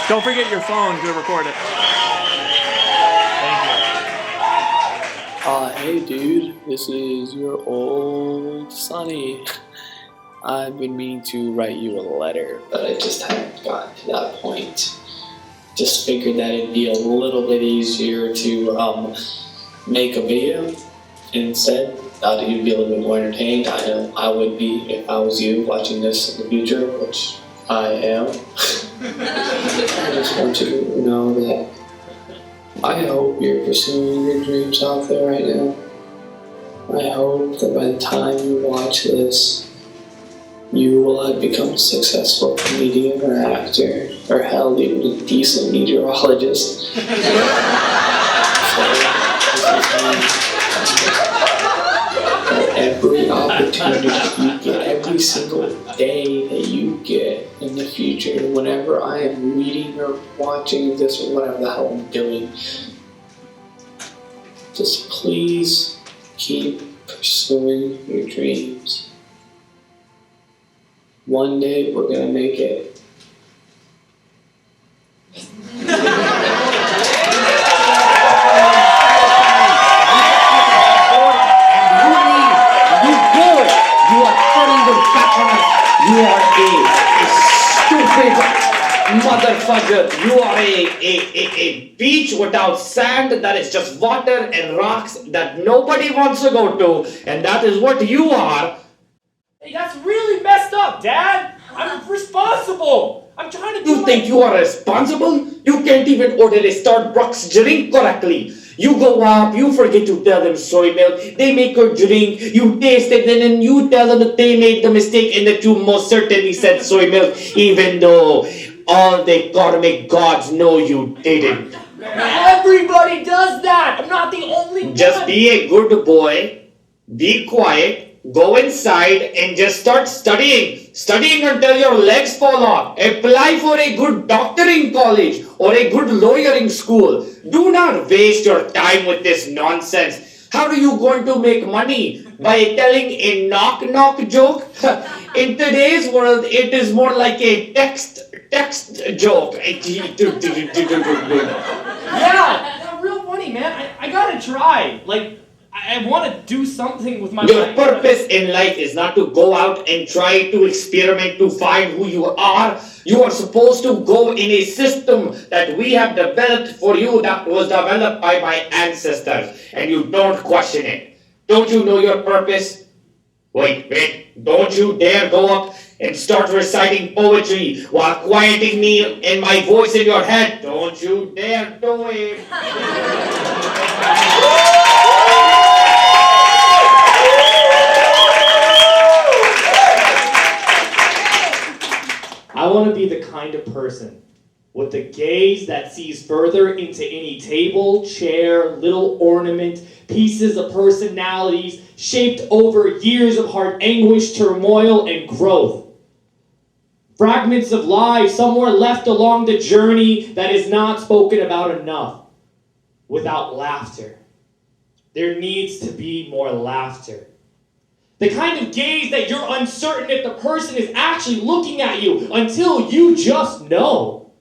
Don't forget your phone to record it. Hey dude, this is your old Sunny. I've been meaning to write you a letter, but I just haven't gotten to that point. Just figured that it'd be a little bit easier to make a video instead. Thought you'd be a little bit more entertained. I know I would be if I was you watching this in the future, which I am. I just want you to know that I hope you're pursuing your dreams out there right now. I hope that by the time you watch this, you will have become a successful comedian or actor, or hell, even a decent meteorologist. So, every opportunity you get, every single day that you get in the future, whenever I am reading or watching this or whatever the hell I'm doing, just please keep pursuing your dreams. One day we're gonna make it. You are a stupid motherfucker. You are a beach without sand that is just water and rocks that nobody wants to go to, and that is what you are. Hey, that's really messed up, Dad. I'm responsible. I'm trying to do You think you are responsible? You can't even order a Starbucks drink correctly. You go up, you forget to tell them soy milk, they make your drink, you taste it, and then you tell them that they made the mistake and that you most certainly said soy milk, even though all the karmic gods know you didn't. Everybody does that. I'm not the only one. Just be a good boy, be quiet, go inside and just start studying. Studying until your legs fall off. Apply for a good doctoring college or a good lawyering school. Do not waste your time with this nonsense. How are you going to make money? By telling a knock-knock joke? In today's world, it is more like a text joke. Yeah, real funny, man. I gotta try. Like, I want to do something with my life. Your purpose in life is not to go out and try to experiment to find who you are. You are supposed to go in a system that we have developed for you, that was developed by my ancestors, and you don't question it. Don't you know your purpose? Wait, don't you dare go up and start reciting poetry while quieting me and my voice in your head. Don't you dare do it. I want to be the kind of person with the gaze that sees further into any table, chair, little ornament, pieces of personalities shaped over years of hard anguish, turmoil, and growth. Fragments of life somewhere left along the journey that is not spoken about enough. Without laughter. There needs to be more laughter. The kind of gaze that you're uncertain if the person is actually looking at you until you just know.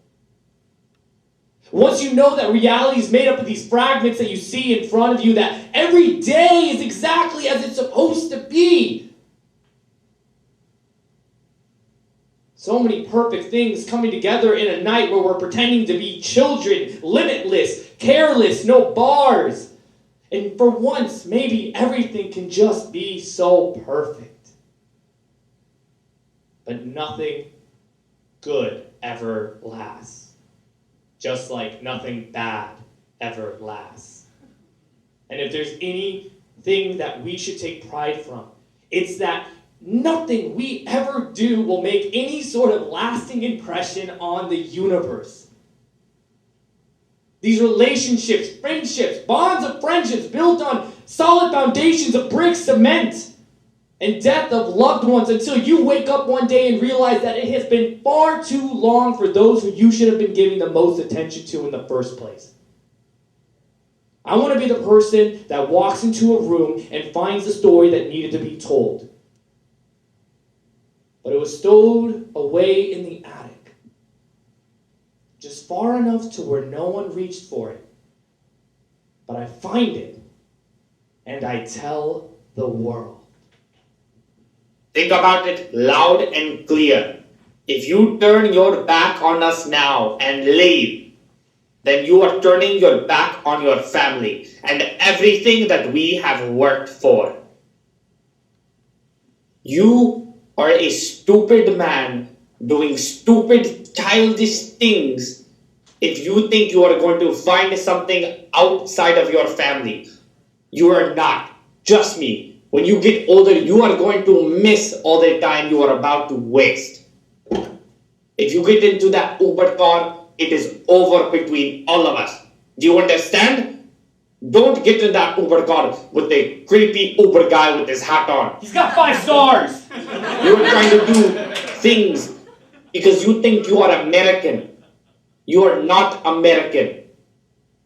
Once you know that reality is made up of these fragments that you see in front of you, that every day is exactly as it's supposed to be. So many perfect things coming together in a night where we're pretending to be children, limitless, careless, no bars. And for once, maybe everything can just be so perfect. But nothing good ever lasts. Just like nothing bad ever lasts. And if there's anything that we should take pride from, it's that nothing we ever do will make any sort of lasting impression on the universe. These relationships, friendships, bonds of friendships built on solid foundations of brick, cement, and death of loved ones until you wake up one day and realize that it has been far too long for those who you should have been giving the most attention to in the first place. I want to be the person that walks into a room and finds the story that needed to be told. But it was stowed away in the attic. just far enough to where no one reached for it. But I find it, and I tell the world. Think about it loud and clear. If you turn your back on us now and leave, then you are turning your back on your family and everything that we have worked for. You are a stupid man doing stupid, childish things if you think you are going to find something outside of your family. You are not. Trust me, when you get older, you are going to miss all the time you are about to waste. If you get into that Uber car, it is over between all of us. Do you understand? Don't get in that Uber car with the creepy Uber guy with his hat on. He's got 5 stars! You're trying to do things because you think you are American. You are not American.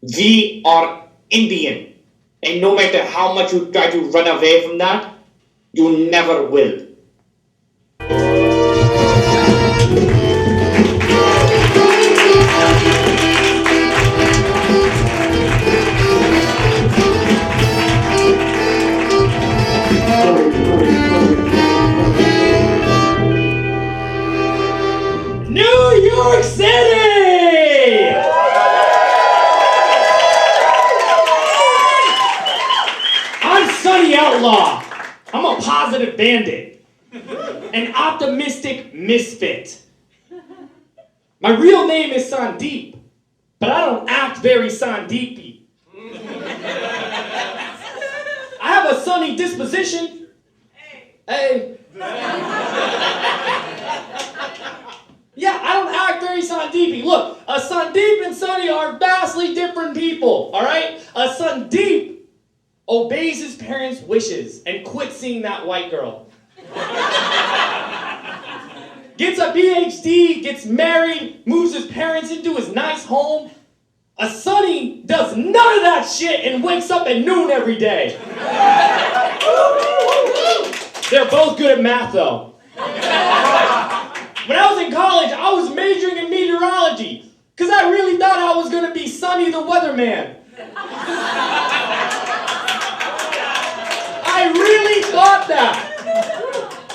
We are Indian. And no matter how much you try to run away from that, you never will. New York City! I'm Sunny Outlaw. I'm a positive bandit. An optimistic misfit. My real name is Sandeep, but I don't act very Sandeepy. I have a sunny disposition. Hey. Yeah, I don't act very Sandeepy. Look, a Sandeep and Sunny are vastly different people, all right? A Sandeep obeys his parents' wishes and quits seeing that white girl. Gets a PhD, gets married, moves his parents into his nice home. A Sunny does none of that shit and wakes up at noon every day. They're both good at math, though. When I was in college, I was majoring in meteorology because I really thought I was going to be Sunny the weatherman. I really thought that.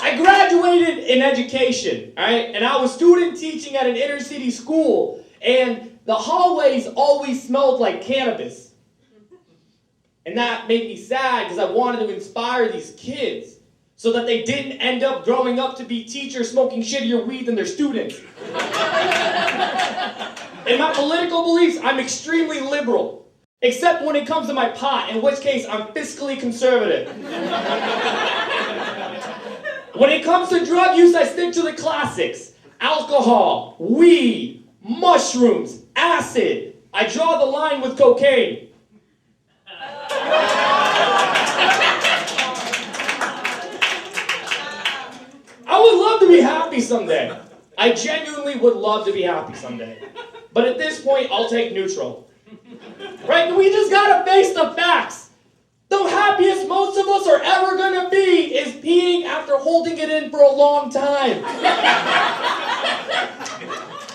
I graduated in education, all right? And I was student teaching at an inner city school, and the hallways always smelled like cannabis. And that made me sad because I wanted to inspire these kids so that they didn't end up growing up to be teachers smoking shittier weed than their students. In my political beliefs, I'm extremely liberal, except when it comes to my pot, in which case I'm fiscally conservative. When it comes to drug use, I stick to the classics: alcohol, weed, mushrooms, acid. I draw the line with cocaine. I would love to be happy someday. I genuinely would love to be happy someday. But at this point, I'll take neutral. Right? We just gotta face the facts. The happiest most of us are ever gonna be is peeing after holding it in for a long time.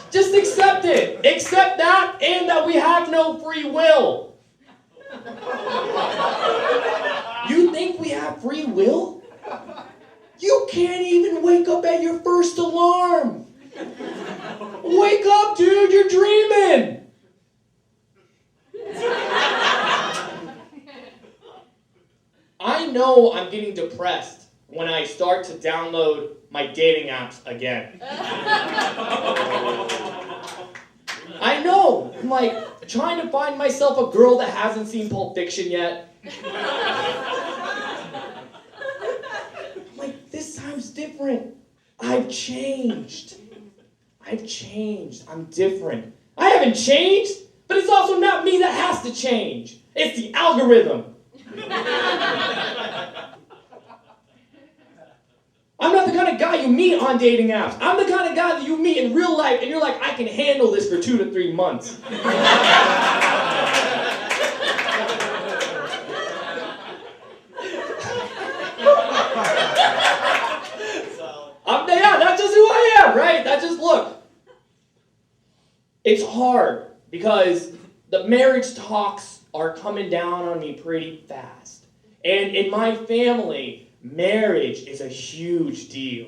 Just accept it. Accept that and that we have no free will. You think we have free will? You can't even wake up at your first alarm. Wake up, dude, you're dreaming. I know I'm getting depressed when I start to download my dating apps again. I know. I'm like trying to find myself a girl that hasn't seen Pulp Fiction yet. I'm like, this time's different. I've changed. I'm different. I haven't changed, but it's also not me that has to change. It's the algorithm. I'm not the kind of guy you meet on dating apps. I'm the kind of guy that you meet in real life and you're like, I can handle this for 2 to 3 months. Yeah, that's just who I am, right? That's just, look. it's hard because the marriage talks are coming down on me pretty fast. And in my family, marriage is a huge deal.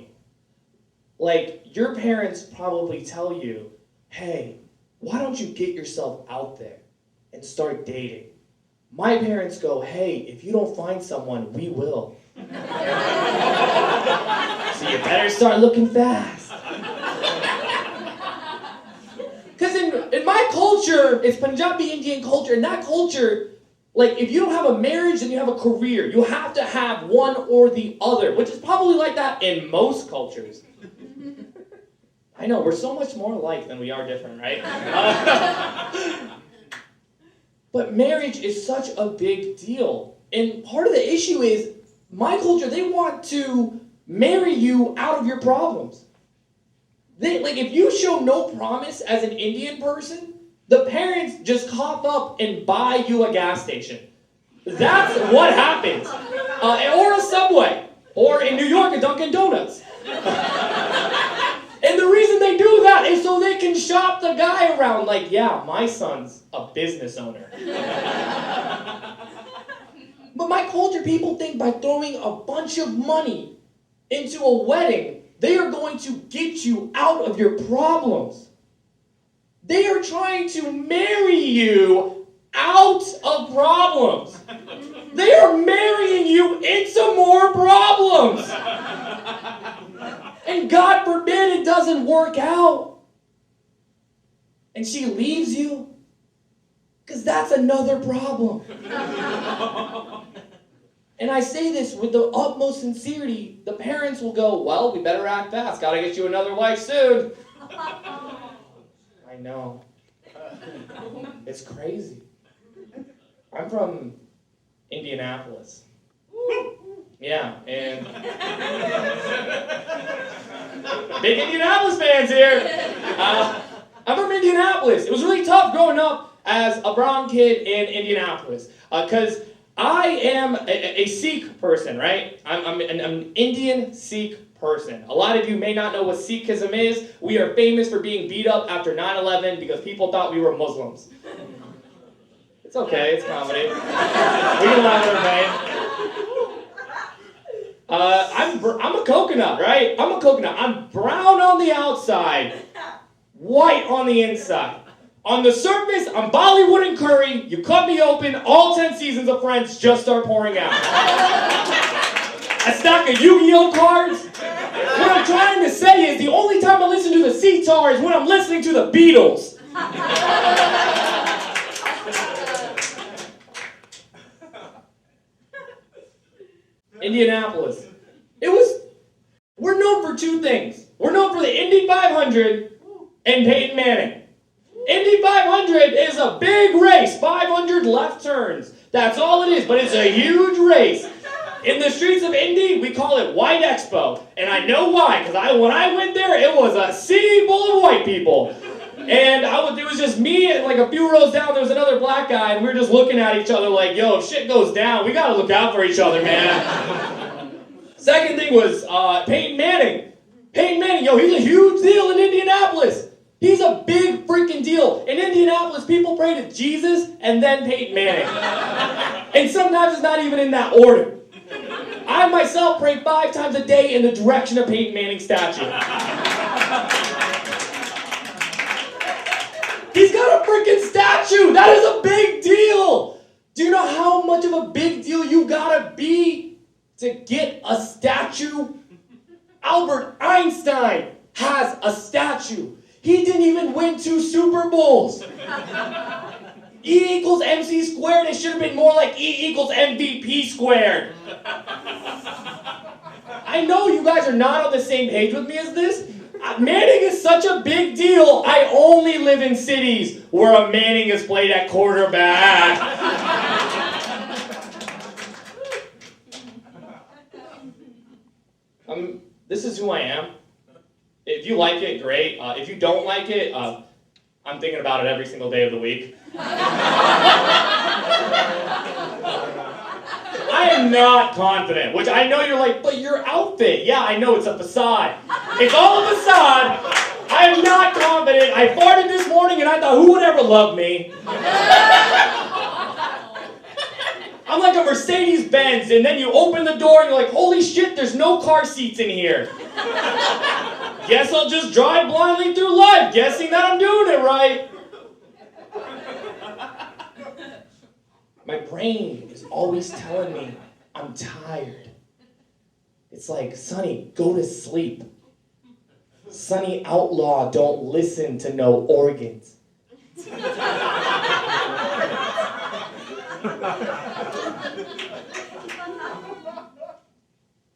Like, your parents probably tell you, hey, why don't you get yourself out there and start dating? My parents go, hey, if you don't find someone, we will. So you better start looking fast. Because in my culture, it's Punjabi Indian culture. In that culture, like, if you don't have a marriage, then you have a career. You have to have one or the other, which is probably like that in most cultures. I know, we're so much more alike than we are different, right? But marriage is such a big deal. And part of the issue is, my culture, they want to marry you out of your problems. If you show no promise as an Indian person, the parents just hop up and buy you a gas station. That's what happens. Or a Subway. Or in New York, a Dunkin' Donuts. And the reason they do that is so they can shop the guy around like, yeah, my son's a business owner. But my culture, people think by throwing a bunch of money into a wedding, they are going to get you out of your problems. They are trying to marry you out of problems. They are marrying you into more problems. And God forbid it doesn't work out. And she leaves you. Because that's another problem. And I say this with the utmost sincerity. The parents will go, well, we better act fast. Gotta get you another wife soon. I know. It's crazy. I'm from Indianapolis. Yeah, and big Indianapolis fans here. I'm from Indianapolis. It was really tough growing up as a brown kid in Indianapolis because I am a Sikh person, right? I'm an Indian Sikh person. A lot of you may not know what Sikhism is. We are famous for being beat up after 9/11 because people thought we were Muslims. It's okay, it's comedy. We can laugh at our pain. I'm a coconut, right? I'm a coconut. I'm brown on the outside, white on the inside. On the surface, I'm Bollywood and curry. You cut me open, all 10 seasons of Friends just start pouring out. A stack of Yu-Gi-Oh cards. What I'm trying to say is the only time I listen to the sitar is when I'm listening to the Beatles. Indianapolis. We're known for two things. We're known for the Indy 500 and Peyton Manning. Indy 500 is a big race, 500 left turns. That's all it is, but it's a huge race. In the streets of Indy, we call it White Expo. And I know why, because when I went there, it was a sea full of white people. And it was just me and like a few rows down, there was another black guy, and we were just looking at each other like, yo, if shit goes down, we gotta look out for each other, man. Second thing was Peyton Manning. Peyton Manning, yo, he's a huge deal in Indianapolis. He's a big freaking deal. In Indianapolis, people pray to Jesus and then Peyton Manning. And sometimes it's not even in that order. I myself pray 5 times a day in the direction of Peyton Manning's statue. He's got a freaking statue! That is a big deal! Do you know how much of a big deal you gotta be to get a statue? Albert Einstein has a statue. He didn't even win 2 Super Bowls. E equals MC squared, it should have been more like E equals MVP squared. I know you guys are not on the same page with me as this. Manning is such a big deal. I only live in cities where a Manning is played at quarterback. This is who I am. If you like it, great. If you don't like it, I'm thinking about it every single day of the week. I am not confident, which I know you're like, but your outfit. Yeah, I know it's a facade. It's all a facade. I am not confident. I farted this morning and I thought, who would ever love me? I'm like a Mercedes Benz, and then you open the door and you're like, holy shit, there's no car seats in here. Guess I'll just drive blindly through life, guessing that I'm doing it right. My brain is always telling me I'm tired. It's like, Sunny, go to sleep. Sunny Outlaw, don't listen to no organs.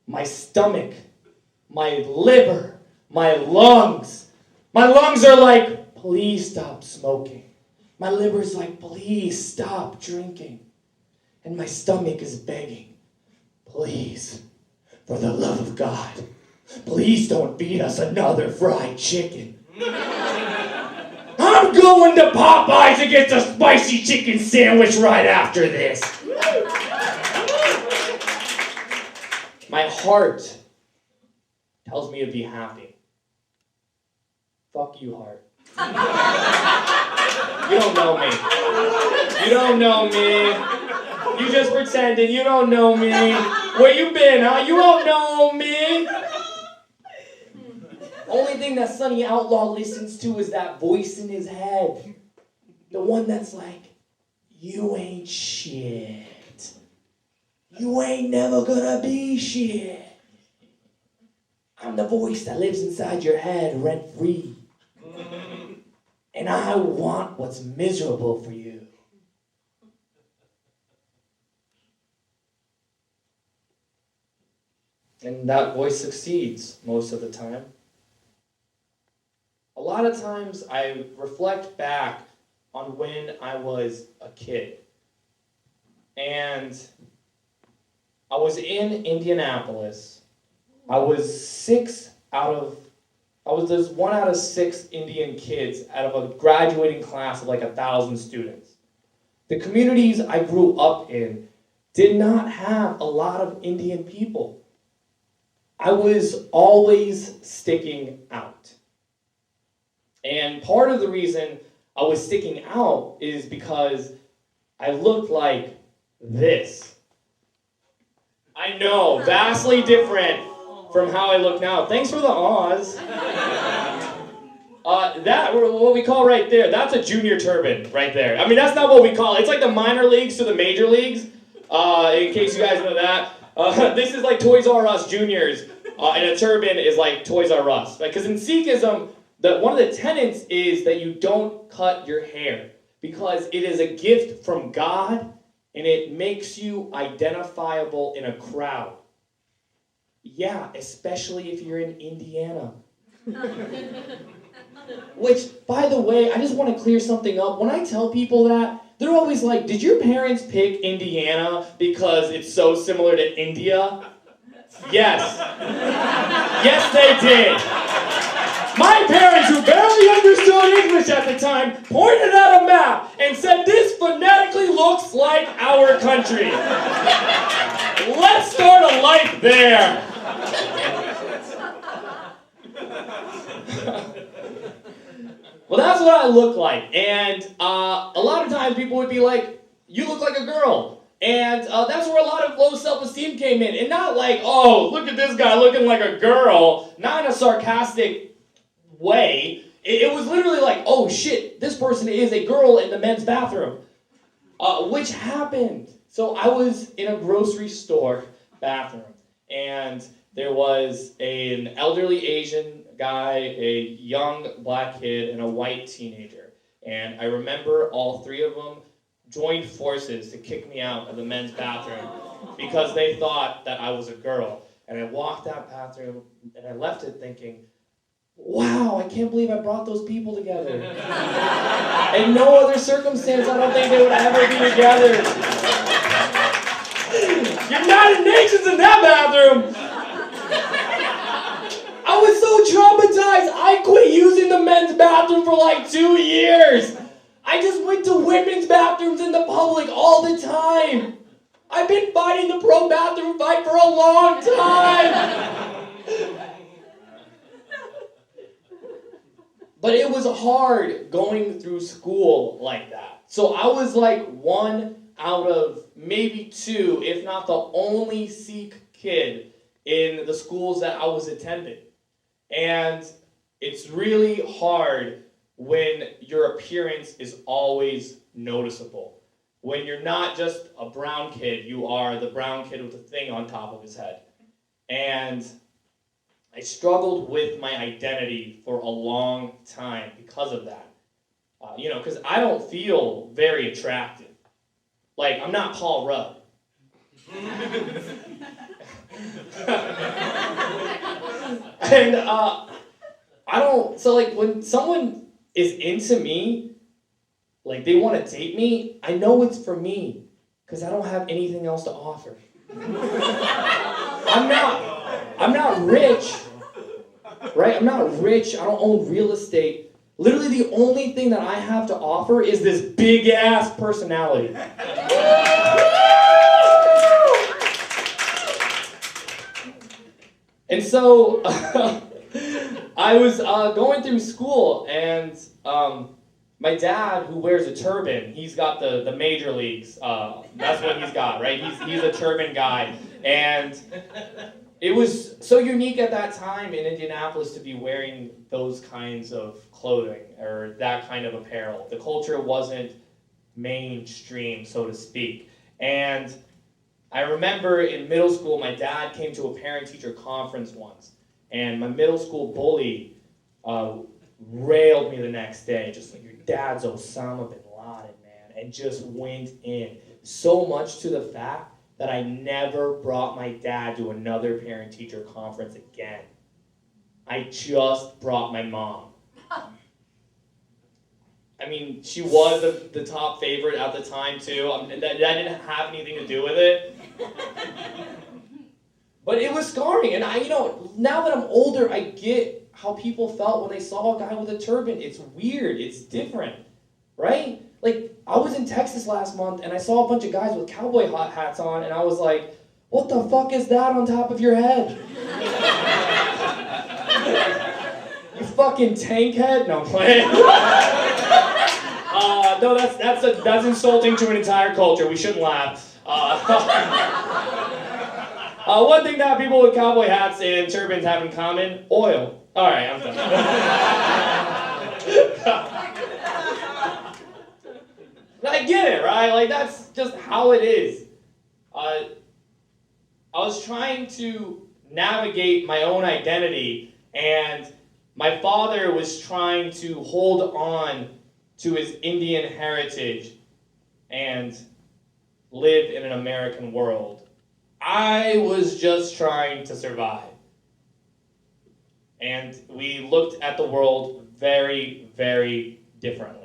My stomach, my liver, my lungs. My lungs are like, please stop smoking. My liver's like, please stop drinking. And my stomach is begging, please, for the love of God, please don't feed us another fried chicken. I'm going to Popeyes to get the spicy chicken sandwich right after this. My heart tells me to be happy. Fuck you, heart. You don't know me. You don't know me. You just pretended. You don't know me. Where you been, huh? You don't know me. Only thing that Sunny Outlaw listens to is that voice in his head. The one that's like, you ain't shit. You ain't never gonna be shit. I'm the voice that lives inside your head rent-free. And I want what's miserable for you. And that voice succeeds most of the time. A lot of times I reflect back on when I was a kid. And I was in Indianapolis. I was just 1 out of 6 Indian kids out of a graduating class of like 1,000 students. The communities I grew up in did not have a lot of Indian people. I was always sticking out. And part of the reason I was sticking out is because I looked like this. I know, vastly different from how I look now. Thanks for the awes. That, what we call right there, that's a junior turban right there. I mean, that's not what we call it. It's like the minor leagues to the major leagues, in case you guys know that. This is like Toys R Us juniors, and a turban is like Toys R Us. Because in Sikhism, one of the tenets is that you don't cut your hair, because it is a gift from God, and it makes you identifiable in a crowd. Yeah, especially if you're in Indiana. Which, by the way, I just want to clear something up. When I tell people that, they're always like, did your parents pick Indiana because it's so similar to India? Yes. Yes, they did. My parents, who barely understood English at the time, pointed at a map and said, this phonetically looks like our country. Let's start a life there. Well, that's what I look like. And a lot of times people would be like, you look like a girl. And that's where a lot of low self-esteem came in. And not like, oh, look at this guy looking like a girl. Not in a sarcastic way. It was literally like, oh shit, this person is a girl in the men's bathroom. Which happened. So I was in a grocery store bathroom. And there was an elderly Asian guy, a young black kid, and a white teenager. And I remember all three of them joined forces to kick me out of the men's bathroom because they thought that I was a girl. And I walked that bathroom and I left it thinking, wow, I can't believe I brought those people together. In no other circumstance, I don't think they would ever be together. United Nations in that bathroom. I was so traumatized, I quit using the men's bathroom for like 2 years. I just went to women's bathrooms in the public all the time. I've been fighting the pro bathroom fight for a long time. But it was hard going through school like that. So I was like one out of maybe two, if not the only Sikh kid in the schools that I was attending. And it's really hard when your appearance is always noticeable. When you're not just a brown kid, you are the brown kid with the thing on top of his head. And I struggled with my identity for a long time because of that. Because I don't feel very attractive. Like, I'm not Paul Rudd. And I don't, so like when someone is into me, like they want to date me, I know it's for me because I don't have anything else to offer. I'm not rich, right? I'm not rich. I don't own real estate. Literally the only thing that I have to offer is this big ass personality. And so I was going through school, and my dad, who wears a turban, he's got the major leagues. That's what he's got, right? He's a turban guy. And it was so unique at that time in Indianapolis to be wearing those kinds of clothing or that kind of apparel. The culture wasn't mainstream, so to speak. And I remember in middle school, my dad came to a parent-teacher conference once, and my middle school bully railed me the next day, just like, your dad's Osama bin Laden, man, and just went in. So much to the fact that I never brought my dad to another parent-teacher conference again. I just brought my mom. I mean, she was the top favorite at the time, too. That didn't have anything to do with it. But it was scarring. And now that I'm older, I get how people felt when they saw a guy with a turban. It's weird. It's different. Right? Like, I was in Texas last month, and I saw a bunch of guys with cowboy hats on, and I was like, what the fuck is that on top of your head? You fucking tank head? No, I'm playing. No, that's insulting to an entire culture. We shouldn't laugh. One thing that people with cowboy hats and turbans have in common: oil. All right, I'm done. I get it, right? Like, that's just how it is. I was trying to navigate my own identity, and my father was trying to hold on to his Indian heritage and live in an American world. I was just trying to survive. And we looked at the world very, very differently.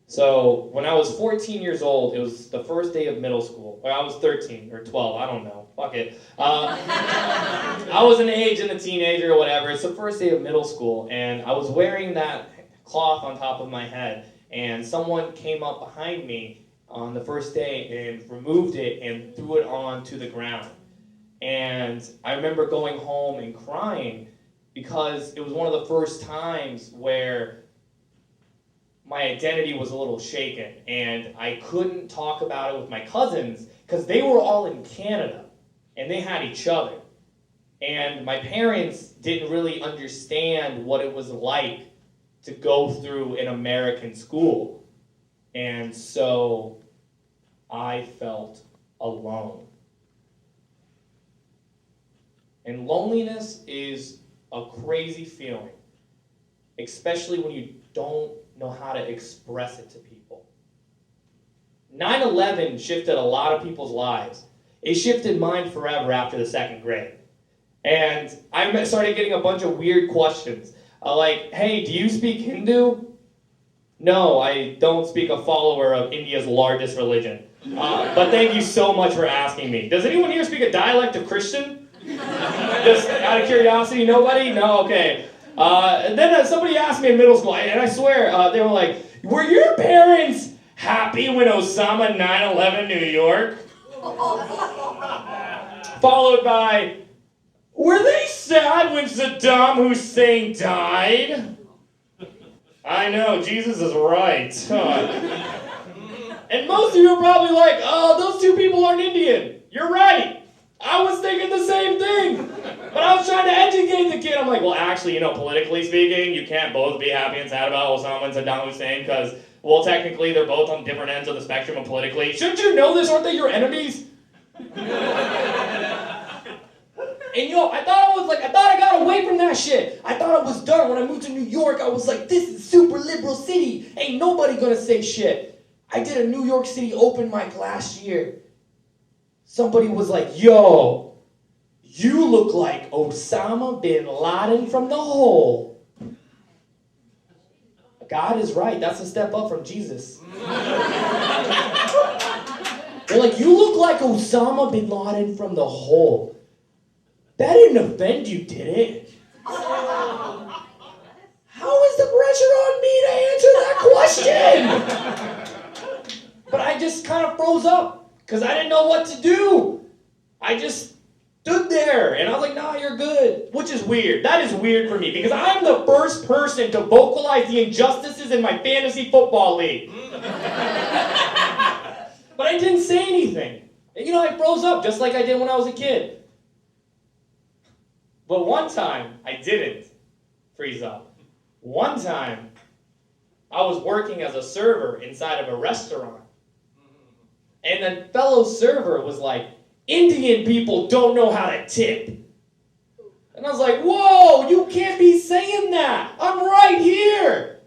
So when I was 14 years old, it was the first day of middle school. Or I was 13 or 12, I don't know. Fuck it. I was an age and a teenager or whatever. It's the first day of middle school, and I was wearing that cloth on top of my head, and someone came up behind me on the first day and removed it and threw it onto the ground. And I remember going home and crying because it was one of the first times where my identity was a little shaken, and I couldn't talk about it with my cousins because they were all in Canada and they had each other. And my parents didn't really understand what it was like to go through an American school. And so I felt alone. And loneliness is a crazy feeling, especially when you don't know how to express it to people. 9/11 shifted a lot of people's lives. It shifted mine forever after the second grade. And I started getting a bunch of weird questions. Like, hey, do you speak Hindu? No, I don't speak a follower of India's largest religion. But thank you so much for asking me. Does anyone here speak a dialect of Christian? Just out of curiosity, nobody? No, okay. And then somebody asked me in middle school, and I swear, they were like, were your parents happy when Osama 9/11 New York? Followed by, Were they sad when Saddam Hussein died? I know, Jesus is right. And most of you are probably like, oh, those two people aren't Indian. You're right. I was thinking the same thing. But I was trying to educate the kid. I'm like, well, actually, politically speaking, you can't both be happy and sad about Osama and Saddam Hussein because, well, technically, they're both on different ends of the spectrum of politically. Shouldn't you know this? Aren't they your enemies? And I thought I got away from that shit. I thought I was done. When I moved to New York, I was like, this is super liberal city. Ain't nobody gonna say shit. I did a New York City open mic last year. Somebody was like, yo, you look like Osama bin Laden from the hole. God is right. That's a step up from Jesus. They're like, you look like Osama bin Laden from the hole. That didn't offend you, did it? How is the pressure on me to answer that question? But I just kind of froze up because I didn't know what to do. I just stood there and I was like, nah, you're good. Which is weird. That is weird for me because I'm the first person to vocalize the injustices in my fantasy football league. But I didn't say anything. And I froze up just like I did when I was a kid. But one time, I didn't freeze up. One time, I was working as a server inside of a restaurant. And the fellow server was like, Indian people don't know how to tip. And I was like, whoa, you can't be saying that. I'm right here.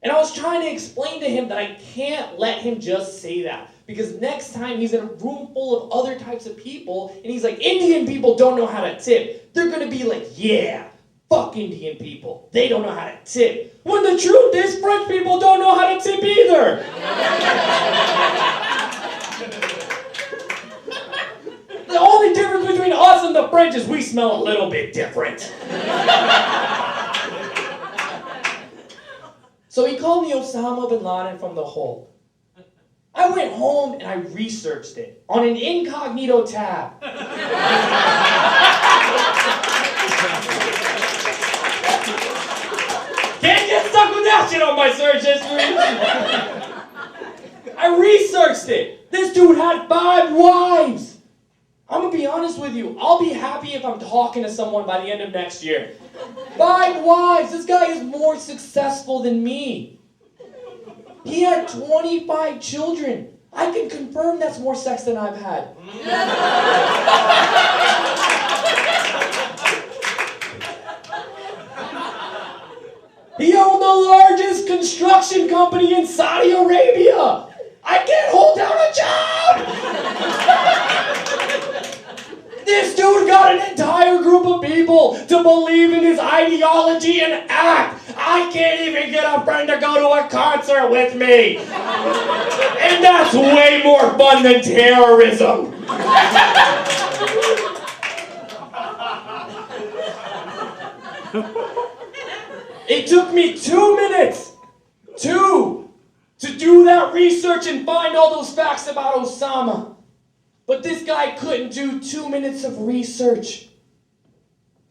And I was trying to explain to him that I can't let him just say that. Because next time he's in a room full of other types of people, and he's like, Indian people don't know how to tip. They're going to be like, yeah, fuck Indian people. They don't know how to tip. When the truth is, French people don't know how to tip either. The only difference between us and the French is we smell a little bit different. So he called me Osama bin Laden from the hole. I went home and I researched it on an incognito tab. Can't get stuck with that shit on my search history. I researched it. This dude had 5 wives. I'm gonna be honest with you. I'll be happy if I'm talking to someone by the end of next year. 5 wives. This guy is more successful than me. He had 25 children. I can confirm that's more sex than I've had. He owned the largest construction company in Saudi Arabia. I can't hold down a job. This dude got an entire group of people to believe in his ideology and act. I can't even get a friend to go to a concert with me. And that's way more fun than terrorism. It took me 2 minutes, to do that research and find all those facts about Osama. But this guy couldn't do 2 minutes of research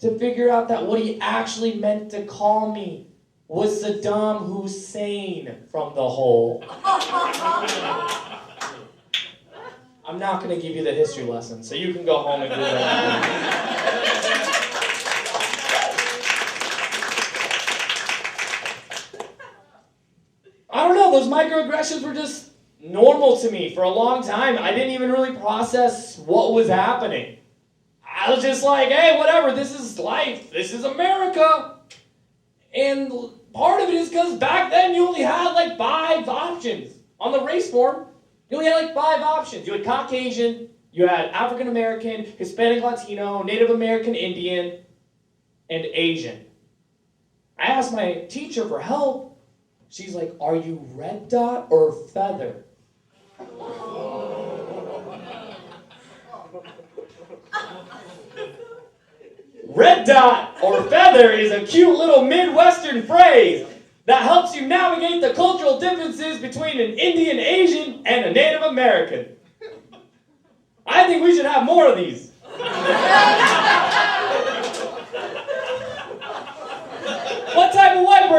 to figure out that what he actually meant to call me was Saddam Hussein from the hole. I'm not going to give you the history lesson, so you can go home and do that. I don't know, those microaggressions were just normal to me for a long time. I didn't even really process what was happening. I was just like, hey, whatever, this is life. This is America. And part of it is because back then you only had like 5 options. On the race form, you only had like 5 options. You had Caucasian, you had African American, Hispanic Latino, Native American Indian, and Asian. I asked my teacher for help. She's like, are you red dot or feather? Red dot or feather is a cute little Midwestern phrase that helps you navigate the cultural differences between an Indian Asian and a Native American. I think we should have more of these.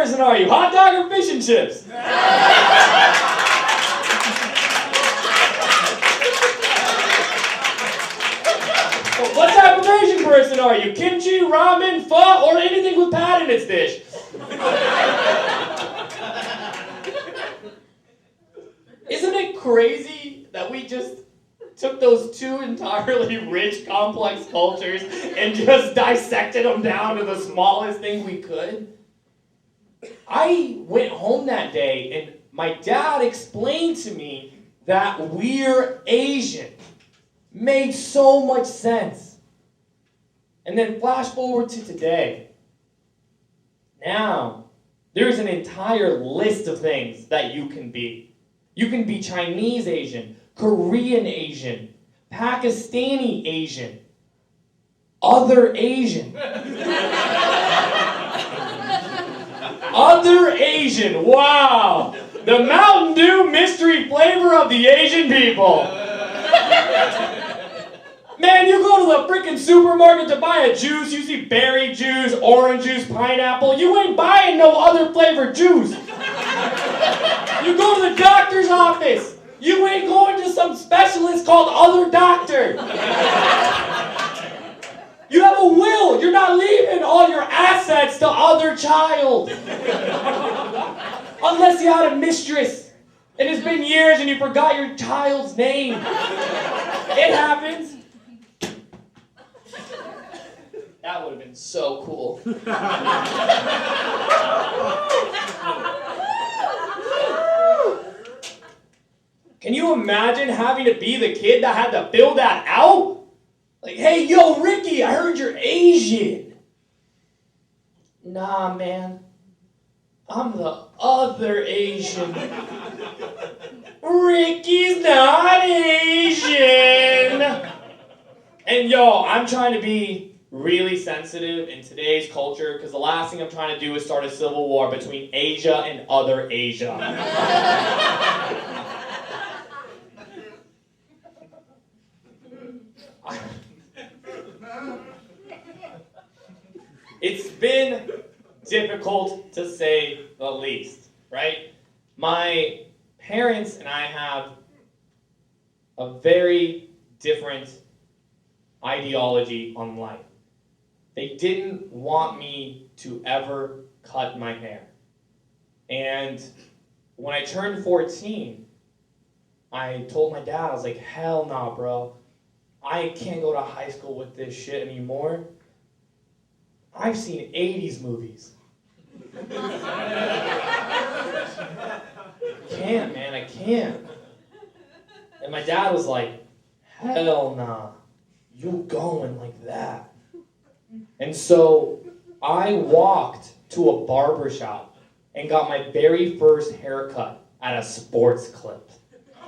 person are you? Hot dog or fish and chips? What type of Asian person are you? Kimchi, ramen, pho, or anything with pat in its dish? Isn't it crazy that we just took those two entirely rich, complex cultures and just dissected them down to the smallest thing we could? I went home that day and my dad explained to me that we're Asian. Made so much sense. And then flash forward to today. Now, there's an entire list of things that you can be. You can be Chinese Asian, Korean Asian, Pakistani Asian, other Asian. Other Asian, wow! The Mountain Dew mystery flavor of the Asian people. Man, you go to the freaking supermarket to buy a juice, you see berry juice, orange juice, pineapple, you ain't buying no other flavored juice. You go to the doctor's office, you ain't going to some specialist called other doctor. You have a will, you're not leaving all your assets to other child. Unless you had a mistress, and it's been years and you forgot your child's name. It happens. That would have been so cool. Can you imagine having to be the kid that had to fill that out? Like, hey, yo, Ricky, I heard you're Asian. Nah, man. I'm the other Asian. Ricky's not Asian. And yo, I'm trying to be really sensitive in today's culture because the last thing I'm trying to do is start a civil war between Asia and other Asia. It's been difficult to say the least, right? My parents and I have a very different ideology on life. They didn't want me to ever cut my hair. And when I turned 14, I told my dad, I was like, hell nah, bro. I can't go to high school with this shit anymore. I've seen 80s movies. I can't, man, I can't. And my dad was like, hell nah, you going like that. And so I walked to a barber shop and got my very first haircut at a sports clip.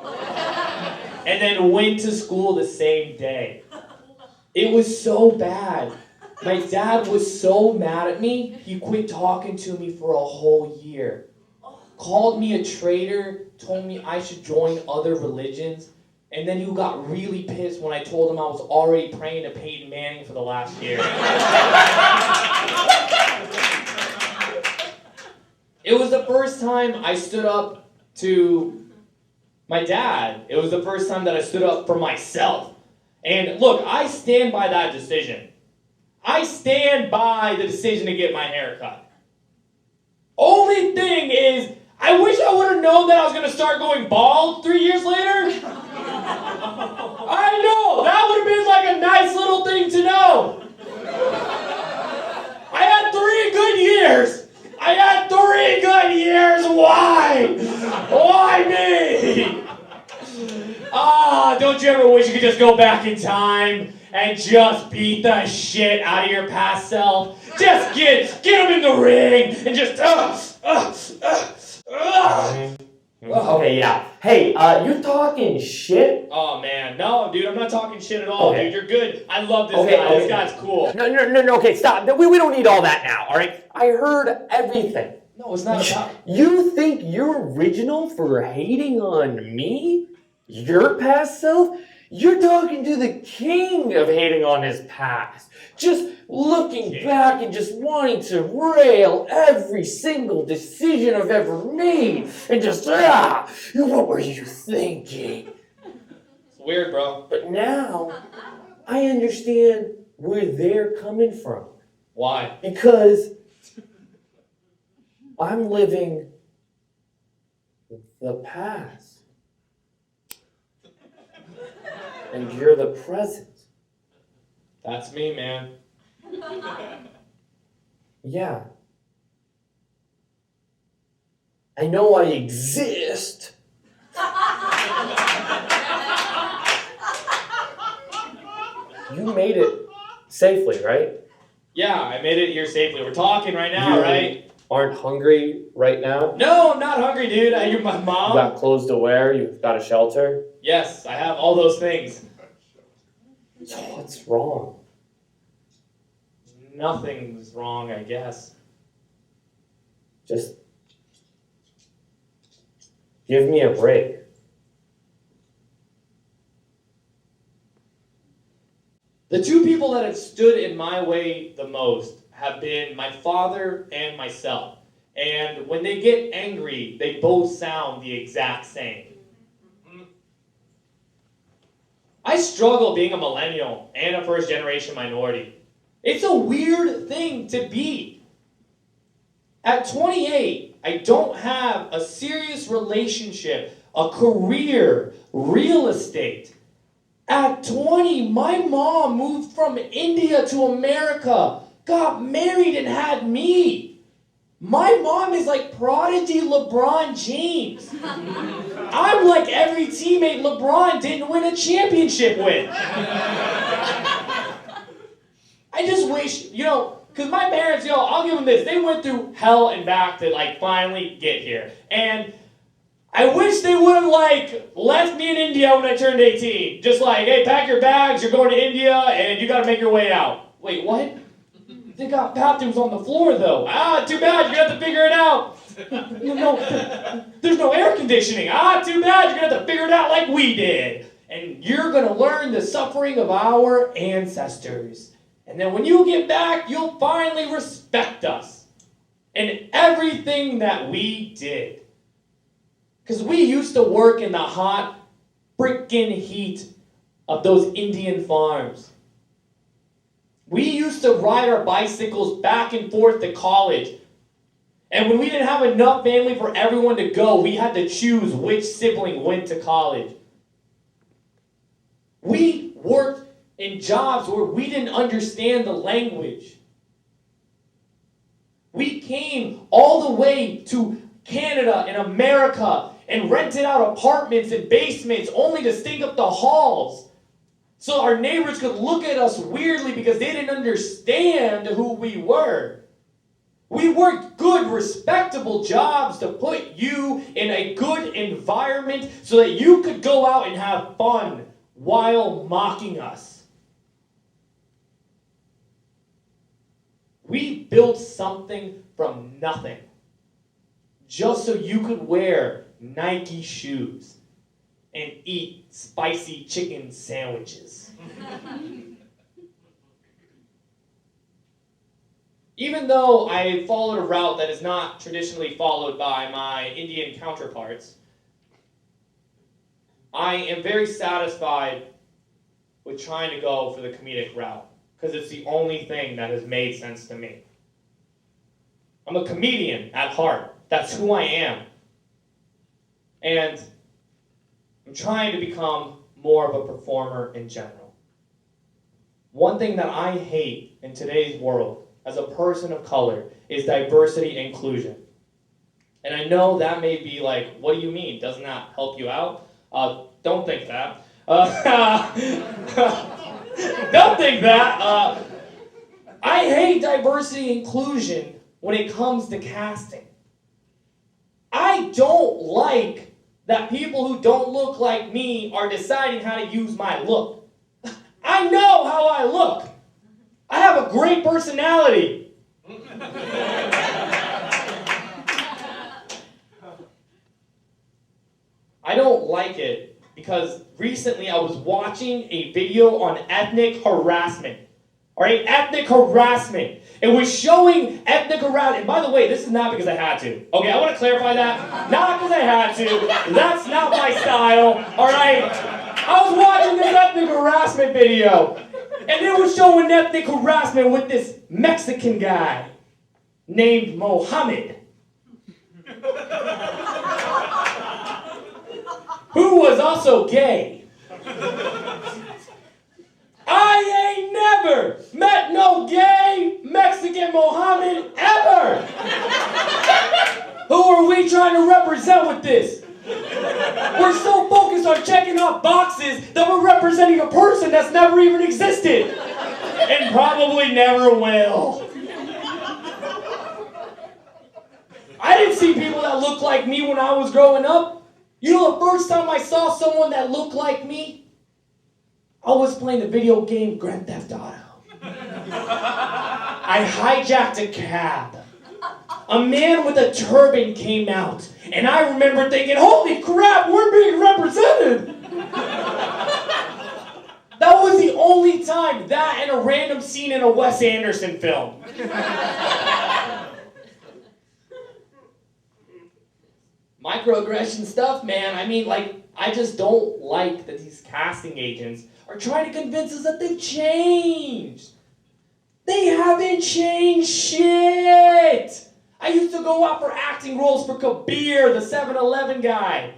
And then went to school the same day. It was so bad. My dad was so mad at me, he quit talking to me for a whole year. Called me a traitor, told me I should join other religions, and then he got really pissed when I told him I was already praying to Peyton Manning for the last year. It was the first time I stood up to my dad. It was the first time that I stood up for myself. And look, I stand by that decision. I stand by the decision to get my hair cut. Only thing is, I wish I would have known that I was going to start going bald 3 years later. I know, that would have been like a nice little thing to know. I had 3 good years. I had 3 good years. Why? Why me? Don't you ever wish you could just go back in time and just beat the shit out of your past self? Just get him in the ring and just Okay, yeah. Hey, you talking shit? Oh man, no, dude, I'm not talking shit at all, Okay. dude. You're good. I love this Okay, guy. okay. This guy's cool. No, okay, stop. We don't need all that now, alright? I heard everything. No, it's not about. You think you're original for hating on me? Your past self? You're talking to the king of hating on his past. Just looking back and just wanting to rail every single decision I've ever made. And just, what were you thinking? It's weird, bro. But now, I understand where they're coming from. Why? Because I'm living the past. And you're the present. That's me, man. Yeah. I know I exist. You made it safely, right? Yeah, I made it here safely. We're talking right now, You right? aren't hungry right now? No, I'm not hungry, dude. You're my mom. You got clothes to wear? You've got a shelter? Yes, I have all those things. So what's wrong? Nothing's wrong, I guess. Just give me a break. The two people that have stood in my way the most have been my father and myself. And when they get angry, they both sound the exact same. I struggle being a millennial and a first-generation minority. It's a weird thing to be. At 28, I don't have a serious relationship, a career, real estate. At 20, my mom moved from India to America, got married and had me. My mom is like prodigy LeBron James. I'm like every teammate LeBron didn't win a championship with. I just wish, because my parents, I'll give them this. They went through hell and back to finally get here. And I wish they would have left me in India when I turned 18. Just hey, pack your bags, you're going to India, and you got to make your way out. Wait, what? They got bathrooms on the floor, though. Too bad, you're going to have to figure it out. No, there's no air conditioning. Too bad, you're going to have to figure it out like we did. And you're going to learn the suffering of our ancestors. And then when you get back, you'll finally respect us. And everything that we did. Because we used to work in the hot, freaking heat of those Indian farms. We used to ride our bicycles back and forth to college. And when we didn't have enough family for everyone to go, we had to choose which sibling went to college. We worked in jobs where we didn't understand the language. We came all the way to Canada and America and rented out apartments and basements only to stink up the halls. So our neighbors could look at us weirdly because they didn't understand who we were. We worked good, respectable jobs to put you in a good environment so that you could go out and have fun while mocking us. We built something from nothing just so you could wear Nike shoes and eat spicy chicken sandwiches. Even though I followed a route that is not traditionally followed by my Indian counterparts, I am very satisfied with trying to go for the comedic route because it's the only thing that has made sense to me. I'm a comedian at heart. That's who I am. And I'm trying to become more of a performer in general. One thing that I hate in today's world as a person of color is diversity and inclusion. And I know that may be what do you mean? Doesn't that help you out? Don't think that. Don't think that. I hate diversity and inclusion when it comes to casting. I don't like that people who don't look like me are deciding how to use my look. I know how I look. I have a great personality. I don't like it because recently I was watching a video on ethnic harassment. Alright, ethnic harassment. It was showing ethnic harassment. And by the way, this is not because I had to. Okay, I want to clarify that. Not because I had to. That's not my style. Alright? I was watching this ethnic harassment video. And it was showing ethnic harassment with this Mexican guy named Mohammed. Who was also gay. I ain't never met no gay Mexican Mohammed ever. Who are we trying to represent with this? We're so focused on checking off boxes that we're representing a person that's never even existed. And probably never will. I didn't see people that looked like me when I was growing up. You know the first time I saw someone that looked like me? I was playing the video game Grand Theft Auto. I hijacked a cab. A man with a turban came out, and I remember thinking, holy crap, we're being represented! That was the only time, that and a random scene in a Wes Anderson film. Microaggression stuff, man. I mean, I just don't like that these casting agents are trying to convince us that they've changed. They haven't changed shit. I used to go out for acting roles for Kabir, the 7-Eleven guy.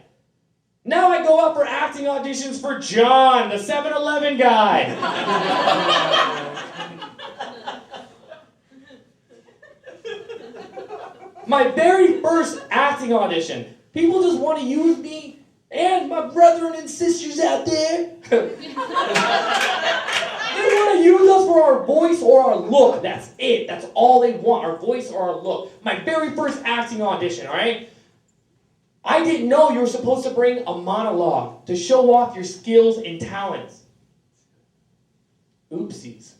Now I go out for acting auditions for John, the 7-Eleven guy. My very first acting audition, people just want to use me and my brethren and sisters out there. They want to use us for our voice or our look. That's it. That's all they want, our voice or our look. My very first acting audition, all right? I didn't know you were supposed to bring a monologue to show off your skills and talents. Oopsies.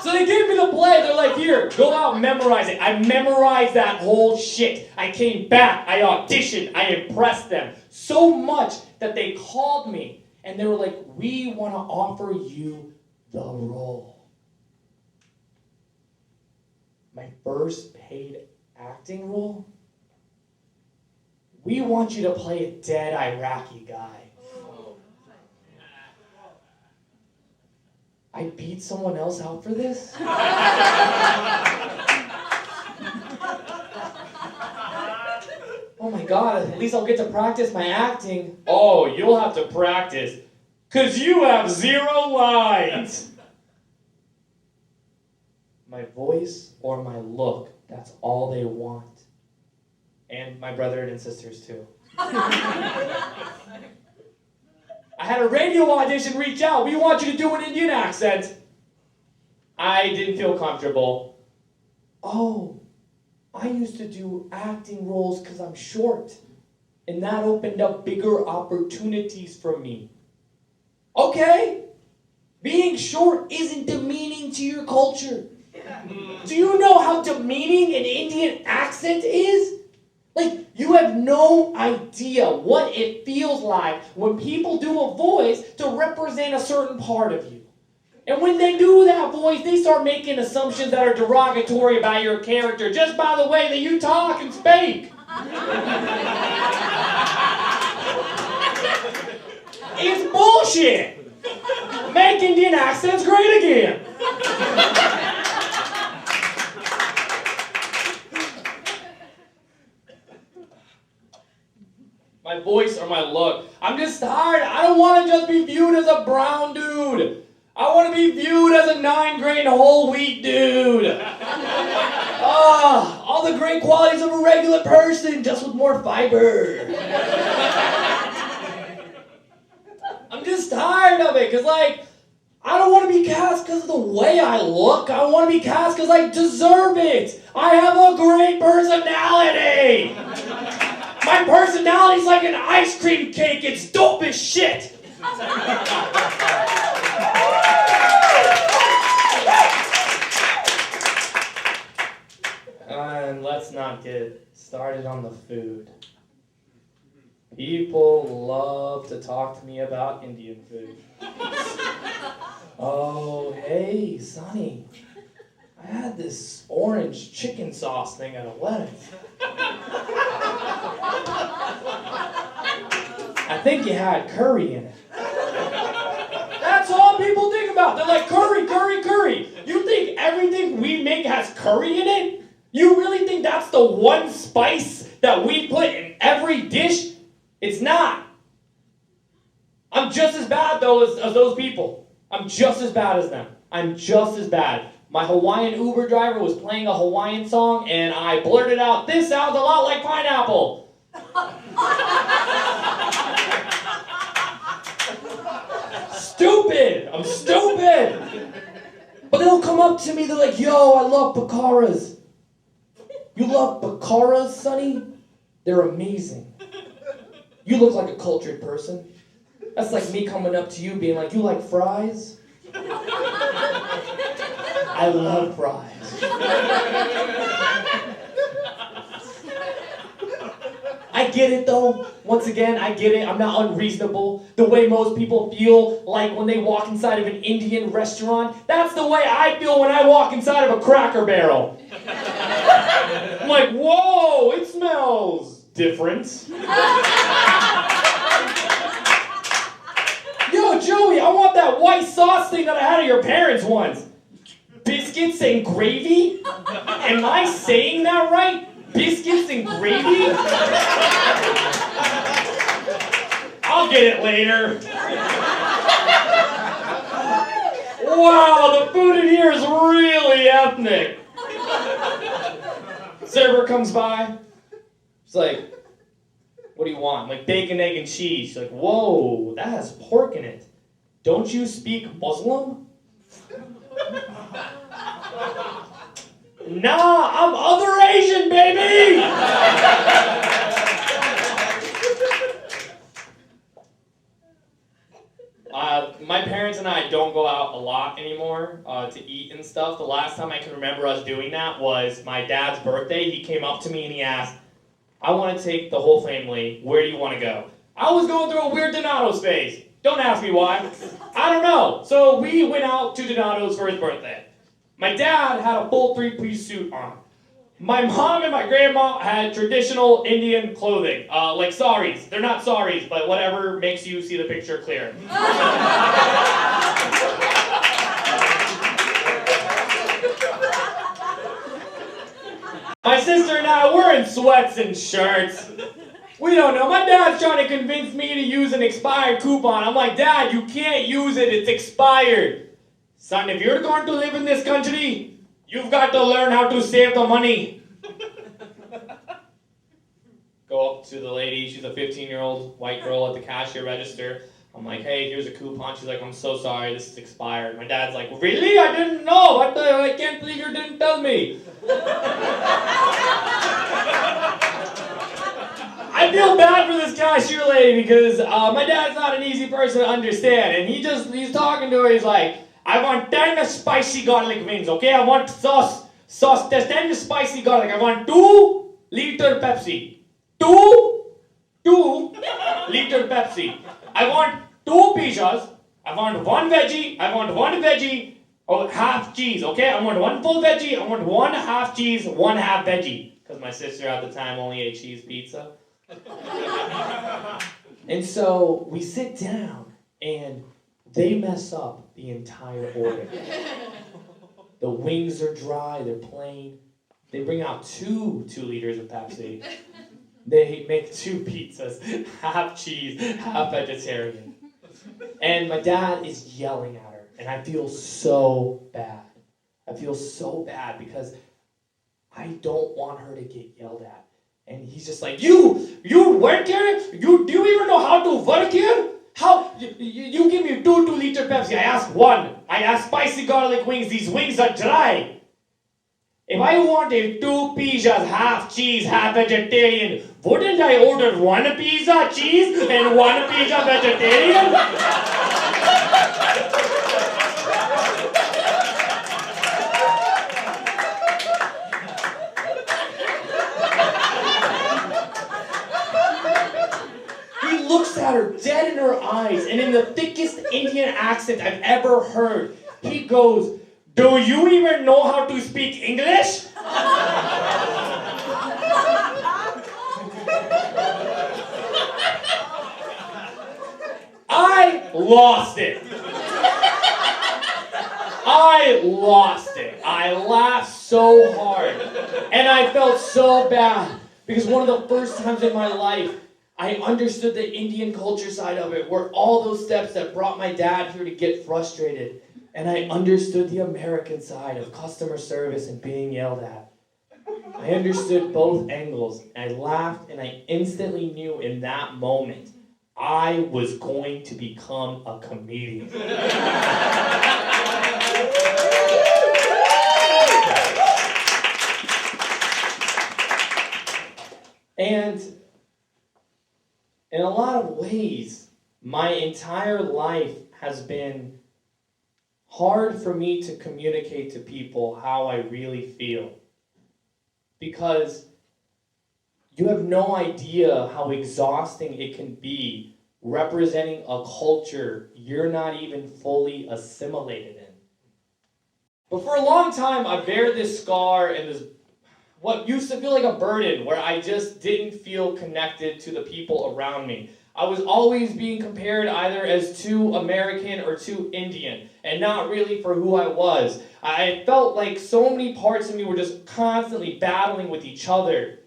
So they gave me the play. They're like, here, go out and memorize it. I memorized that whole shit. I came back. I auditioned. I impressed them so much that they called me. And they were like, we want to offer you the role. My first paid acting role? We want you to play a dead Iraqi guy. I beat someone else out for this? Oh my God, at least I'll get to practice my acting. Oh, you'll have to practice, 'cause you have 0 lines. My voice or my look, that's all they want. And my brethren and sisters too. I had a radio audition reach out. We want you to do an Indian accent. I didn't feel comfortable. Oh, I used to do acting roles because I'm short. And that opened up bigger opportunities for me. Okay, being short isn't demeaning to your culture. Do you know how demeaning an Indian accent is? Like, you have no idea what it feels like when people do a voice to represent a certain part of you. And when they do that voice, they start making assumptions that are derogatory about your character just by the way that you talk and speak. It's bullshit. Make Indian accents great again. My voice or my look. I'm just tired. I don't want to just be viewed as a brown dude. I want to be viewed as a 9-grain whole wheat dude. All the great qualities of a regular person, just with more fiber. I'm just tired of it, because I don't want to be cast because of the way I look. I want to be cast because I deserve it. I have a great personality. My personality's like an ice cream cake. It's dope as shit. not get started on the food. People love to talk to me about Indian food. Oh, hey, Sonny. I had this orange chicken sauce thing at a wedding. I think you had curry in it. That's all people think about. They're like, curry, curry, curry. You think everything we make has curry in it? You really think that's the one spice that we put in every dish? It's not. I'm just as bad, though, as those people. I'm just as bad as them. I'm just as bad. My Hawaiian Uber driver was playing a Hawaiian song, and I blurted out, "This sounds a lot like pineapple." Stupid! I'm stupid! But they'll come up to me, they're like, "Yo, I love Bakaras." You love Bakaras, Sonny? They're amazing. You look like a cultured person. That's like me coming up to you being like, "You like fries?" I love fries. I get it though. Once again, I get it. I'm not unreasonable. The way most people feel like when they walk inside of an Indian restaurant, that's the way I feel when I walk inside of a Cracker Barrel. I'm like, whoa, it smells different. Yo, Joey, I want that white sauce thing that I had at your parents' once. Biscuits and gravy? Am I saying that right? Biscuits and gravy? I'll get it later. Wow, the food in here is really ethnic. Server comes by. She's like, "What do you want?" I'm like, "Bacon, egg, and cheese." She's like, "Whoa, that has pork in it. Don't you speak Muslim?" Nah, I'm other Asian, baby! My parents and I don't go out a lot anymore to eat and stuff. The last time I can remember us doing that was my dad's birthday. He came up to me and he asked, "I want to take the whole family. Where do you want to go?" I was going through a weird Donato's phase. Don't ask me why. I don't know. So we went out to Donato's for his birthday. My dad had a full three-piece suit on. My mom and my grandma had traditional Indian clothing, like saris. They're not saris, but whatever makes you see the picture clear. My sister and I, we're in sweats and shirts. We don't know. My dad's trying to convince me to use an expired coupon. I'm like, "Dad, you can't use it. It's expired." "Son, if you're going to live in this country, you've got to learn how to save the money." Go up to the lady. She's a 15-year-old white girl at the cashier register. I'm like, "Hey, here's a coupon." She's like, "I'm so sorry, this is expired." My dad's like, "Really? I didn't know. I can't believe you didn't tell me." I feel bad for this cashier lady because my dad's not an easy person to understand. And he's talking to her. He's like, "I want 10 spicy garlic wings, okay? I want sauce, 10 spicy garlic. I want 2-liter Pepsi. 2-liter Pepsi. I want 2 pizzas. I want 1 veggie. I want 1 veggie. Oh, half cheese, okay? I want 1 full veggie. I want 1 half cheese, 1 half veggie." Because my sister at the time only ate cheese pizza. And so we sit down and they mess up the entire order. The wings are dry, they're plain. They bring out 2 liters of Pepsi. They make 2 pizzas, half cheese, half vegetarian. And my dad is yelling at her, and I feel so bad. I feel so bad because I don't want her to get yelled at. And he's just like, you work here? Do you even know how to work here? How, you give me 2-liter Pepsi. I asked 1. I asked spicy garlic wings. These wings are dry. If I wanted 2 pizzas, half cheese, half vegetarian, wouldn't I order 1 pizza cheese and 1 pizza vegetarian? Indian accent I've ever heard. He goes, "Do you even know how to speak English?" I lost it. I laughed so hard. And I felt so bad. Because one of the first times in my life, I understood the Indian culture side of it, where all those steps that brought my dad here to get frustrated. And I understood the American side of customer service and being yelled at. I understood both angles. I laughed, and I instantly knew in that moment I was going to become a comedian. And in a lot of ways, my entire life has been hard for me to communicate to people how I really feel. Because you have no idea how exhausting it can be representing a culture you're not even fully assimilated in. But for a long time, I bear this scar and this what used to feel like a burden, where I just didn't feel connected to the people around me. I was always being compared either as too American or too Indian, and not really for who I was. I felt like so many parts of me were just constantly battling with each other.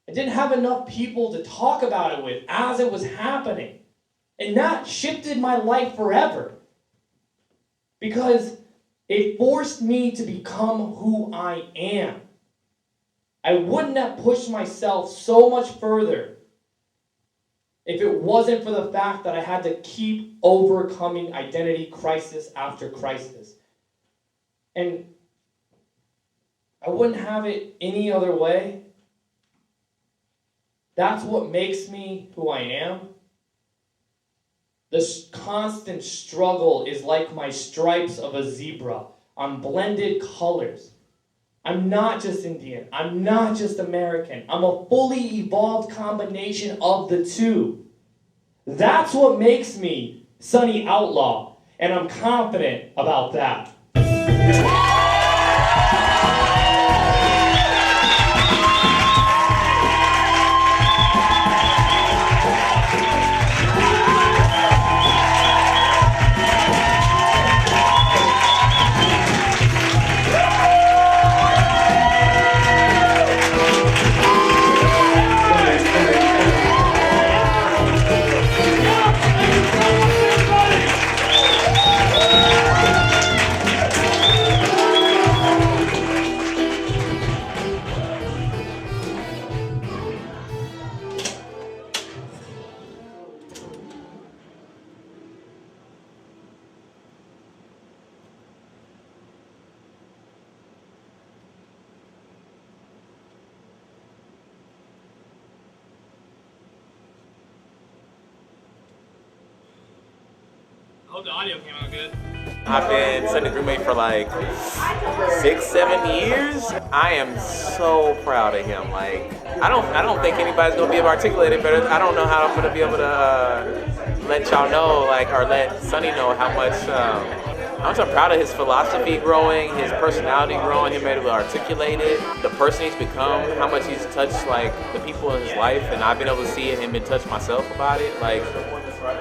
I didn't have enough people to talk about it with as it was happening. And that shifted my life forever. Because it forced me to become who I am. I wouldn't have pushed myself so much further if it wasn't for the fact that I had to keep overcoming identity crisis after crisis. And I wouldn't have it any other way. That's what makes me who I am. This constant struggle is like my stripes of a zebra on blended colors. I'm not just Indian. I'm not just American. I'm a fully evolved combination of the two. That's what makes me Sunny Outlaw, and I'm confident about that. Hope the audio came out good. I've been Sunny's roommate for like 6-7 years. I am so proud of him. Like, I don't think anybody's gonna be able to articulate it better. I don't know how I'm gonna be able to let y'all know, like, or let Sunny know how much I'm proud of his philosophy growing, his personality growing, him able to articulate it, the person he's become, how much he's touched like the people in his life, and I've been able to see it and been touched myself about it. Like,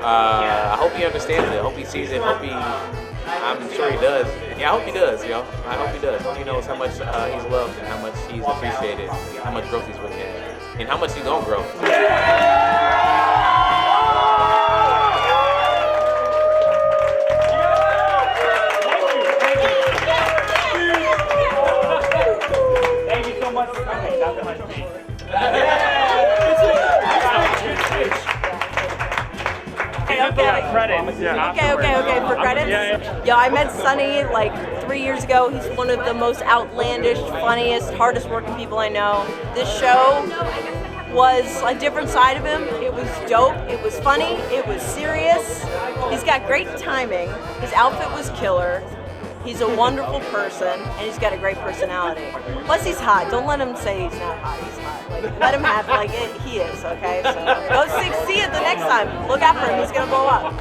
I hope he understands it. I hope he sees it. I'm sure he does. Yeah, I hope he does, yo. I hope he does. I hope he knows how much he's loved and how much he's appreciated, how much growth he's really had, and how much he's gonna grow. Thank you so much for coming. Not that much speech. Okay, for credits? Yeah, I met Sunny like 3 years ago. He's one of the most outlandish, funniest, hardest working people I know. This show was a different side of him. It was dope, it was funny, it was serious. He's got great timing. His outfit was killer. He's a wonderful person, and he's got a great personality. Plus, he's hot. Don't let him say he's not hot. He's hot. Like, let him have, like, he is, okay? So, go see it the next time. Look out for him. He's going to blow up.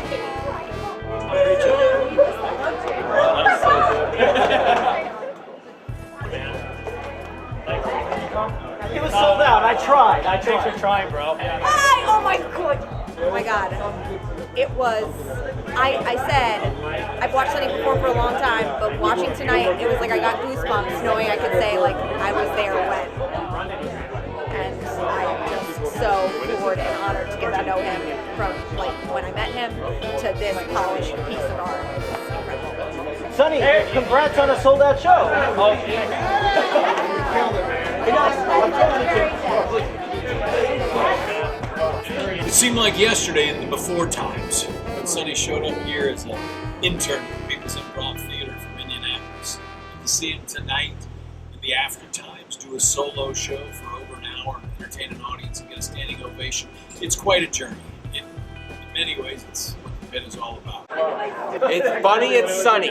He was sold out. I tried. Thanks for trying, bro. Oh my god. Oh my god. It was, I said, I've watched Sunny before for a long time, but watching tonight, it was like I got goosebumps knowing I could say, like, I was there when. And I am just so forward and honored to get to know him from, like, when I met him to this polished piece of art. It's incredible. Sunny, congrats on a sold out show. It seemed like yesterday in the before times when Sunny showed up here as an intern at People's Improv Theater from Indianapolis. And to see him tonight in the after times do a solo show for over an hour, entertain an audience and get a standing ovation, it's quite a journey. In many ways, it's what the pit is all about. It's funny, it's sunny.